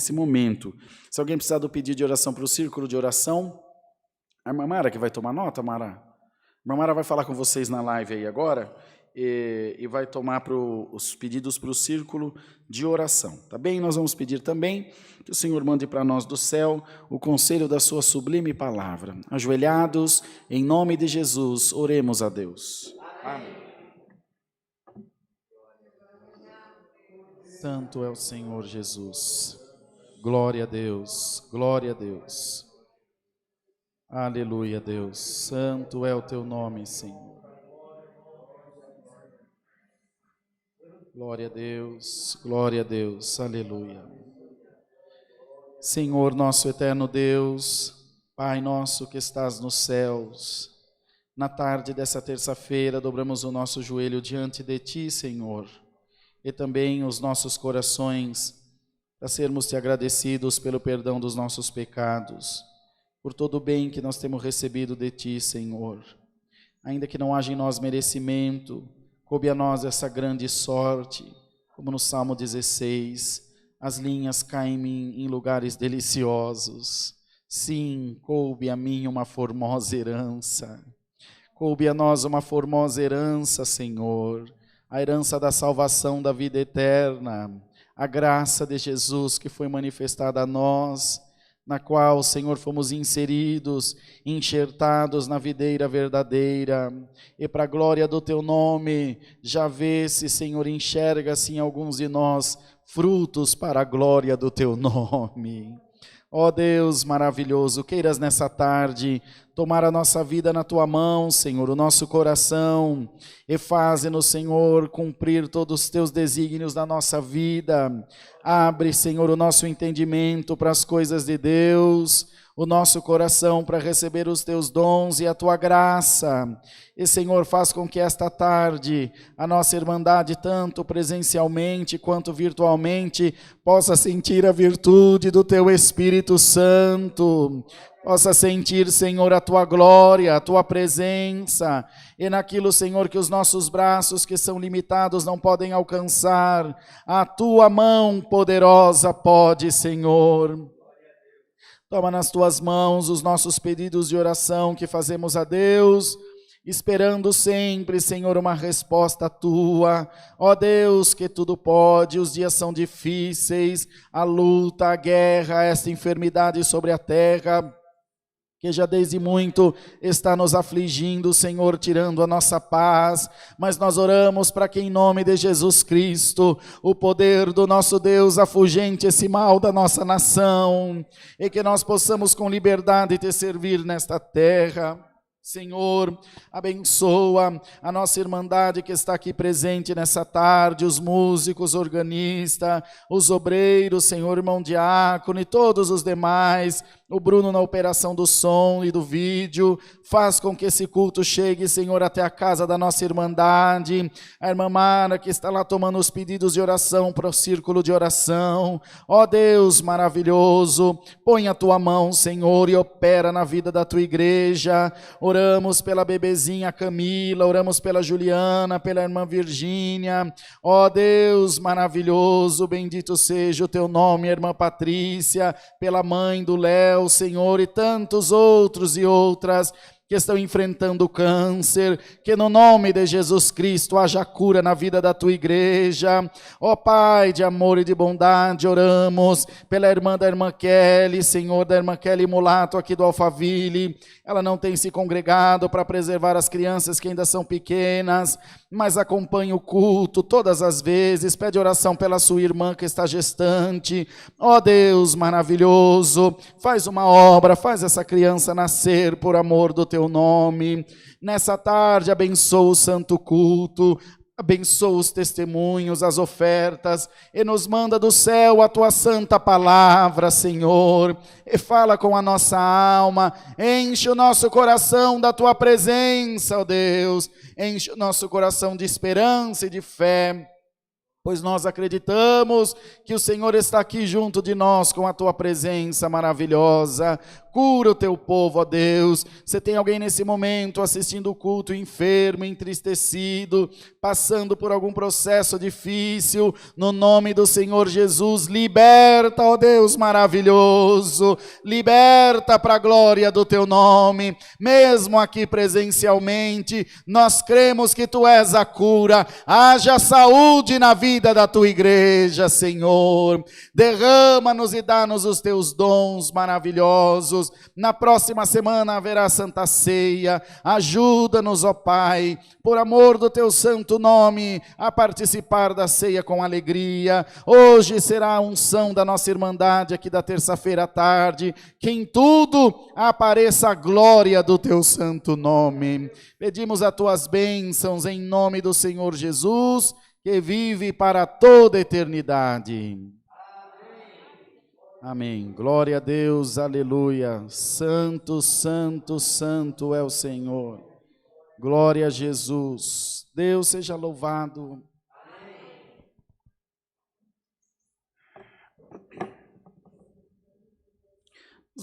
nesse momento. Se alguém precisar do pedido de oração para o círculo de oração, a irmã Mara que vai tomar nota, Mara? A irmã Mara vai falar com vocês na live aí agora e vai tomar os pedidos para o círculo de oração, tá bem? Nós vamos pedir também que o Senhor mande para nós do céu o conselho da sua sublime palavra. Ajoelhados, em nome de Jesus, oremos a Deus. Amém. Santo é o Senhor Jesus. Glória a Deus, glória a Deus. Aleluia, Deus. Santo é o teu nome, Senhor. Glória a Deus, aleluia. Senhor, nosso eterno Deus, Pai nosso que estás nos céus, na tarde dessa terça-feira dobramos o nosso joelho diante de Ti, Senhor, e também os nossos corações, para sermos Te agradecidos pelo perdão dos nossos pecados, por todo o bem que nós temos recebido de Ti, Senhor. Ainda que não haja em nós merecimento, coube a nós essa grande sorte, como no Salmo 16, as linhas caem em lugares deliciosos. Sim, coube a mim uma formosa herança. Coube a nós uma formosa herança, Senhor, a herança da salvação da vida eterna, a graça de Jesus que foi manifestada a nós, na qual, Senhor, fomos inseridos, enxertados na videira verdadeira, e para a glória do Teu nome, já vê-se, Senhor, enxerga-se em alguns de nós frutos para a glória do Teu nome. Ó Deus maravilhoso, queiras nessa tarde tomar a nossa vida na Tua mão, Senhor, o nosso coração, e faze-nos, Senhor, cumprir todos os Teus desígnios na nossa vida. Abre, Senhor, o nosso entendimento para as coisas de Deus, o nosso coração para receber os Teus dons e a Tua graça. E, Senhor, faz com que esta tarde a nossa irmandade, tanto presencialmente quanto virtualmente, possa sentir a virtude do Teu Espírito Santo, possa sentir, Senhor, a Tua glória, a Tua presença, e naquilo, Senhor, que os nossos braços que são limitados não podem alcançar, a Tua mão poderosa pode, Senhor. Toma nas Tuas mãos os nossos pedidos de oração que fazemos a Deus, esperando sempre, Senhor, uma resposta Tua. Ó Deus, que tudo pode, os dias são difíceis, a luta, a guerra, esta enfermidade sobre a terra, que já desde muito está nos afligindo, Senhor, tirando a nossa paz, mas nós oramos para que em nome de Jesus Cristo, o poder do nosso Deus afugente esse mal da nossa nação, e que nós possamos com liberdade Te servir nesta terra. Senhor, abençoa a nossa irmandade que está aqui presente nessa tarde, os músicos, organistas, os obreiros, Senhor, irmão diácono e todos os demais, o Bruno na operação do som e do vídeo. Faz com que esse culto chegue, Senhor, até a casa da nossa irmandade, a irmã Mara que está lá tomando os pedidos de oração para o círculo de oração. Ó Deus maravilhoso, põe a Tua mão, Senhor, e opera na vida da Tua igreja. Oramos pela bebezinha Camila, oramos pela Juliana, pela irmã Virgínia. Ó Deus maravilhoso, bendito seja o Teu nome, irmã Patrícia, pela mãe do Léo, Senhor, e tantos outros e outras que estão enfrentando o câncer, que no nome de Jesus Cristo haja cura na vida da Tua igreja. Ó Pai de amor e de bondade, oramos pela irmã da irmã Kelly, Senhor, da irmã Kelly Mulato aqui do Alphaville. Ela não tem se congregado para preservar as crianças que ainda são pequenas, mas acompanha o culto todas as vezes, pede oração pela sua irmã que está gestante. Ó Deus maravilhoso, faz uma obra, faz essa criança nascer por amor do Teu nome. Nessa tarde abençoa o santo culto, abençoa os testemunhos, as ofertas, e nos manda do céu a Tua santa palavra, Senhor, e fala com a nossa alma, enche o nosso coração da Tua presença, ó Deus, enche o nosso coração de esperança e de fé, pois nós acreditamos que o Senhor está aqui junto de nós com a tua presença maravilhosa. Cura o teu povo, ó Deus. Você tem alguém nesse momento assistindo o culto enfermo, entristecido, passando por algum processo difícil, no nome do Senhor Jesus, liberta, ó Deus maravilhoso, liberta para a glória do teu nome. Mesmo aqui presencialmente, nós cremos que tu és a cura. Haja saúde na vida da tua igreja, Senhor. Derrama-nos e dá-nos os teus dons maravilhosos. Na próxima semana haverá Santa Ceia. Ajuda-nos, ó Pai, por amor do teu santo nome, a participar da ceia com alegria. Hoje será a unção da nossa irmandade aqui da terça-feira à tarde. Que em tudo apareça a glória do teu santo nome. Pedimos as tuas bênçãos em nome do Senhor Jesus, que vive para toda a eternidade. Amém. Glória a Deus, aleluia. Santo, santo, santo é o Senhor. Glória a Jesus. Deus seja louvado.